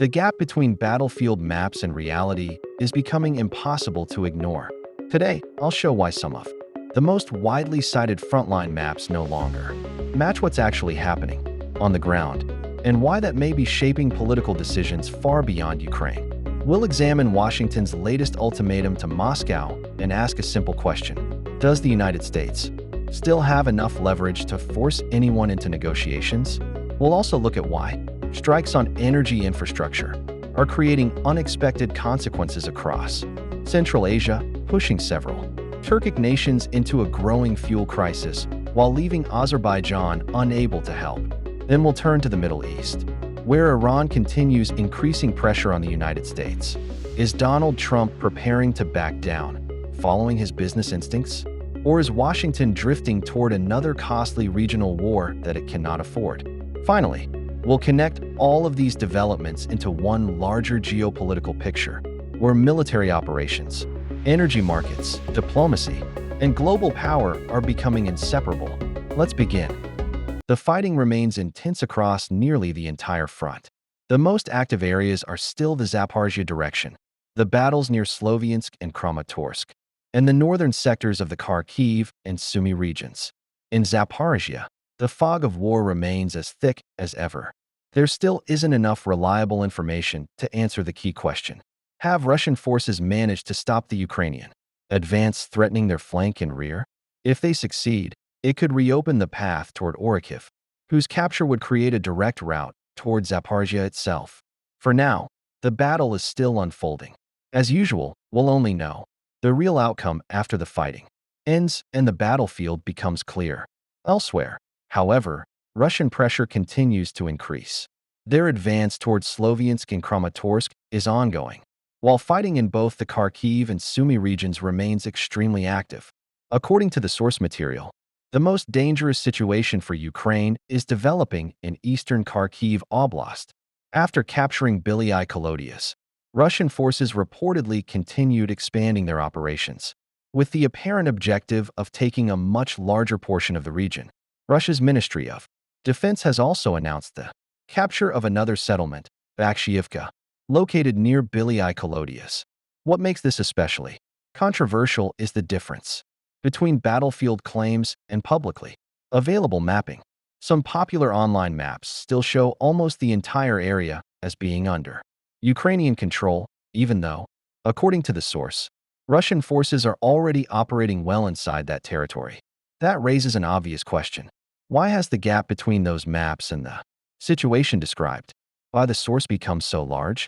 The gap between battlefield maps and reality is becoming impossible to ignore. Today, I'll show why some of the most widely cited frontline maps no longer match what's actually happening on the ground, and why that may be shaping political decisions far beyond Ukraine. We'll examine Washington's latest ultimatum to Moscow and ask a simple question. Does the United States still have enough leverage to force anyone into negotiations? We'll also look at why strikes on energy infrastructure are creating unexpected consequences across Central Asia, pushing several Turkic nations into a growing fuel crisis while leaving Azerbaijan unable to help. Then we'll turn to the Middle East, where Iran continues increasing pressure on the United States. Is Donald Trump preparing to back down, following his business instincts? Or is Washington drifting toward another costly regional war that it cannot afford? Finally, we'll connect all of these developments into one larger geopolitical picture, where military operations, energy markets, diplomacy, and global power are becoming inseparable. Let's begin. The fighting remains intense across nearly the entire front. The most active areas are still the Zaporizhia direction, the battles near Sloviansk and Kramatorsk, and the northern sectors of the Kharkiv and Sumy regions. In Zaporizhia, the fog of war remains as thick as ever. There still isn't enough reliable information to answer the key question. Have Russian forces managed to stop the Ukrainian advance threatening their flank and rear? If they succeed, it could reopen the path toward Orikhiv, whose capture would create a direct route toward Zaporizhia itself. For now, the battle is still unfolding. As usual, we'll only know the real outcome after the fighting ends and the battlefield becomes clear. Elsewhere, however, Russian pressure continues to increase. Their advance towards Sloviansk and Kramatorsk is ongoing, while fighting in both the Kharkiv and Sumy regions remains extremely active. According to the source material, the most dangerous situation for Ukraine is developing in eastern Kharkiv Oblast. After capturing Bilyi Kolodias, Russian forces reportedly continued expanding their operations, with the apparent objective of taking a much larger portion of the region. Russia's Ministry of Defense has also announced the capture of another settlement, Bakshiivka, located near Bilyi Kolodias. What makes this especially controversial is the difference between battlefield claims and publicly available mapping. Some popular online maps still show almost the entire area as being under Ukrainian control, even though, according to the source, Russian forces are already operating well inside that territory. That raises an obvious question. Why has the gap between those maps and the situation described by the source become so large?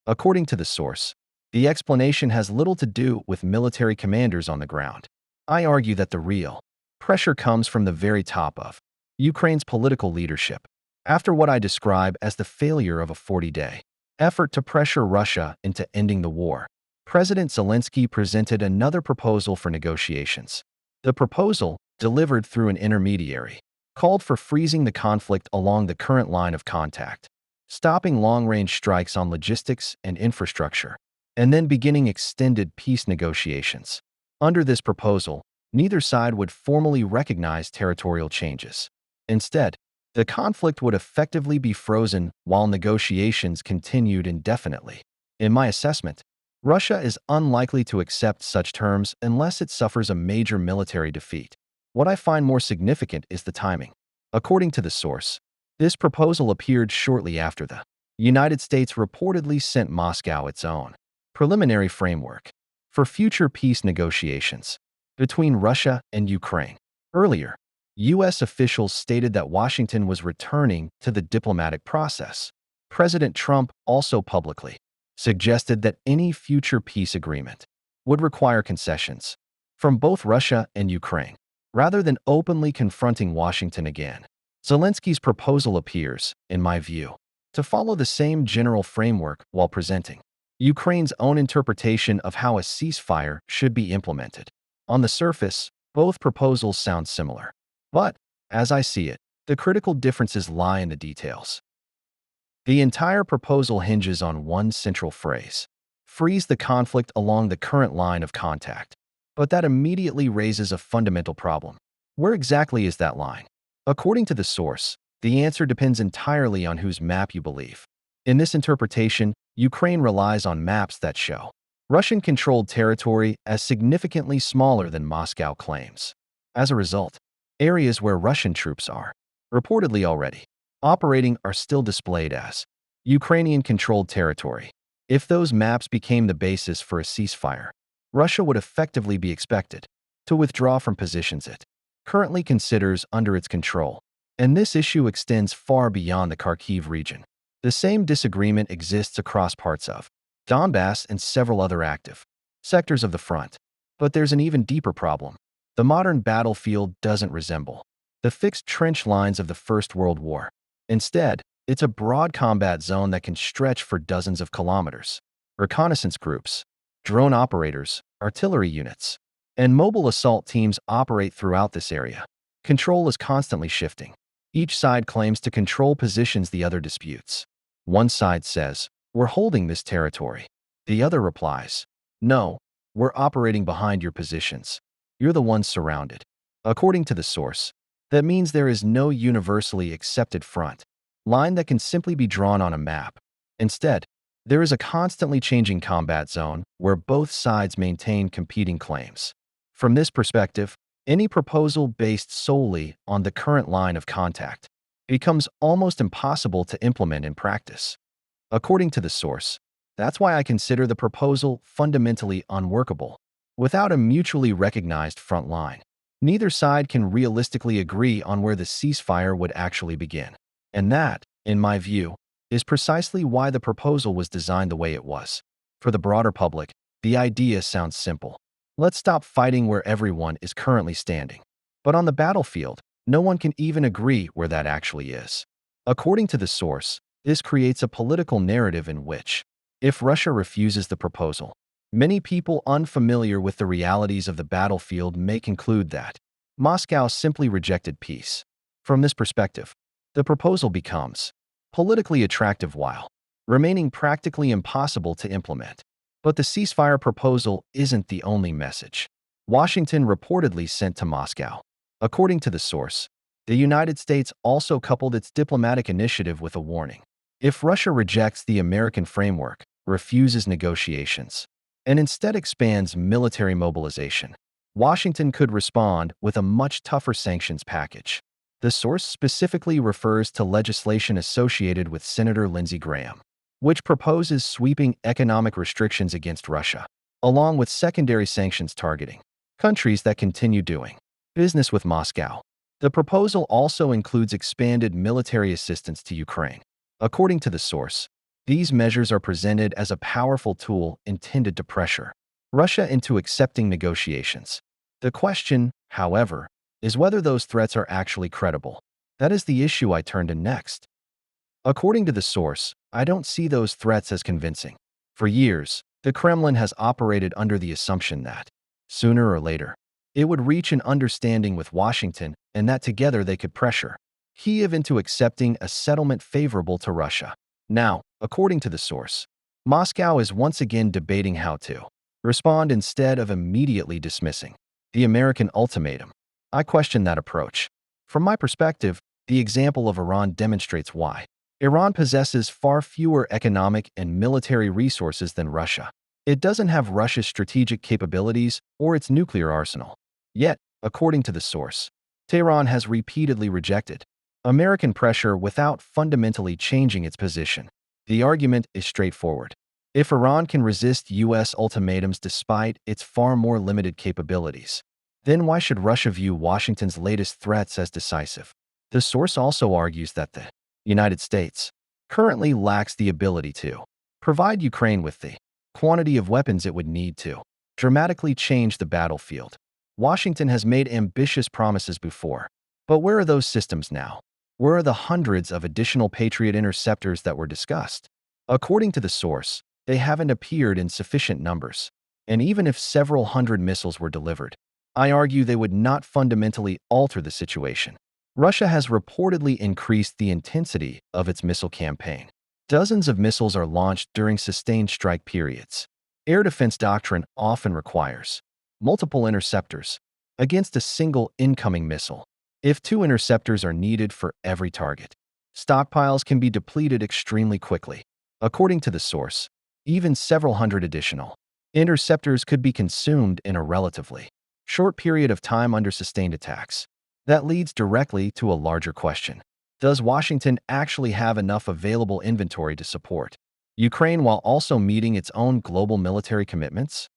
According to the source, the explanation has little to do with military commanders on the ground. I argue that the real pressure comes from the very top of Ukraine's political leadership. After what I describe as the failure of a 40-day effort to pressure Russia into ending the war, President Zelensky presented another proposal for negotiations. The proposal, delivered through an intermediary, called for freezing the conflict along the current line of contact, stopping long-range strikes on logistics and infrastructure, and then beginning extended peace negotiations. Under this proposal, neither side would formally recognize territorial changes. Instead, the conflict would effectively be frozen while negotiations continued indefinitely. In my assessment, Russia is unlikely to accept such terms unless it suffers a major military defeat. What I find more significant is the timing. According to the source, this proposal appeared shortly after the United States reportedly sent Moscow its own preliminary framework for future peace negotiations between Russia and Ukraine. Earlier, U.S. officials stated that Washington was returning to the diplomatic process. President Trump also publicly suggested that any future peace agreement would require concessions from both Russia and Ukraine, rather than openly confronting Washington again. Zelensky's proposal appears, in my view, to follow the same general framework while presenting Ukraine's own interpretation of how a ceasefire should be implemented. On the surface, both proposals sound similar. But, as I see it, the critical differences lie in the details. The entire proposal hinges on one central phrase: freeze the conflict along the current line of contact. But that immediately raises a fundamental problem. Where exactly is that line? According to the source, the answer depends entirely on whose map you believe. In this interpretation, Ukraine relies on maps that show Russian-controlled territory as significantly smaller than Moscow claims. As a result, areas where Russian troops are reportedly already operating are still displayed as Ukrainian-controlled territory. If those maps became the basis for a ceasefire, Russia would effectively be expected to withdraw from positions it currently considers under its control, and this issue extends far beyond the Kharkiv region. The same disagreement exists across parts of Donbass and several other active sectors of the front. But there's an even deeper problem. The modern battlefield doesn't resemble the fixed trench lines of the First World War. Instead, it's a broad combat zone that can stretch for dozens of kilometers. Reconnaissance groups, drone operators, artillery units, and mobile assault teams operate throughout this area. Control is constantly shifting. Each side claims to control positions the other disputes. One side says, "We're holding this territory." The other replies, "No, we're operating behind your positions. You're the ones surrounded." According to the source, that means there is no universally accepted front line that can simply be drawn on a map. Instead, there is a constantly changing combat zone where both sides maintain competing claims. From this perspective, any proposal based solely on the current line of contact becomes almost impossible to implement in practice. According to the source, that's why I consider the proposal fundamentally unworkable. Without a mutually recognized front line, neither side can realistically agree on where the ceasefire would actually begin. And that, in my view, is precisely why the proposal was designed the way it was. For the broader public, the idea sounds simple. Let's stop fighting where everyone is currently standing. But on the battlefield, no one can even agree where that actually is. According to the source, this creates a political narrative in which, if Russia refuses the proposal, many people unfamiliar with the realities of the battlefield may conclude that Moscow simply rejected peace. From this perspective, the proposal becomes politically attractive while remaining practically impossible to implement. But the ceasefire proposal isn't the only message Washington reportedly sent to Moscow. According to the source, the United States also coupled its diplomatic initiative with a warning. If Russia rejects the American framework, refuses negotiations, and instead expands military mobilization, Washington could respond with a much tougher sanctions package. The source specifically refers to legislation associated with Senator Lindsey Graham, which proposes sweeping economic restrictions against Russia, along with secondary sanctions targeting countries that continue doing business with Moscow. The proposal also includes expanded military assistance to Ukraine. According to the source, these measures are presented as a powerful tool intended to pressure Russia into accepting negotiations. The question, however, is whether those threats are actually credible. That is the issue I turn to next. According to the source, I don't see those threats as convincing. For years, the Kremlin has operated under the assumption that, sooner or later, it would reach an understanding with Washington and that together they could pressure Kyiv into accepting a settlement favorable to Russia. Now, according to the source, Moscow is once again debating how to respond instead of immediately dismissing the American ultimatum. I question that approach. From my perspective, the example of Iran demonstrates why. Iran possesses far fewer economic and military resources than Russia. It doesn't have Russia's strategic capabilities or its nuclear arsenal. Yet, according to the source, Tehran has repeatedly rejected American pressure without fundamentally changing its position. The argument is straightforward. If Iran can resist U.S. ultimatums despite its far more limited capabilities, then why should Russia view Washington's latest threats as decisive? The source also argues that the United States currently lacks the ability to provide Ukraine with the quantity of weapons it would need to dramatically change the battlefield. Washington has made ambitious promises before, but where are those systems now? Where are the hundreds of additional Patriot interceptors that were discussed? According to the source, they haven't appeared in sufficient numbers, and even if several hundred missiles were delivered, I argue they would not fundamentally alter the situation. Russia has reportedly increased the intensity of its missile campaign. Dozens of missiles are launched during sustained strike periods. Air defense doctrine often requires multiple interceptors against a single incoming missile. If 2 interceptors are needed for every target, stockpiles can be depleted extremely quickly. According to the source, even several hundred additional interceptors could be consumed in a relatively short period of time under sustained attacks. That leads directly to a larger question. Does Washington actually have enough available inventory to support Ukraine while also meeting its own global military commitments?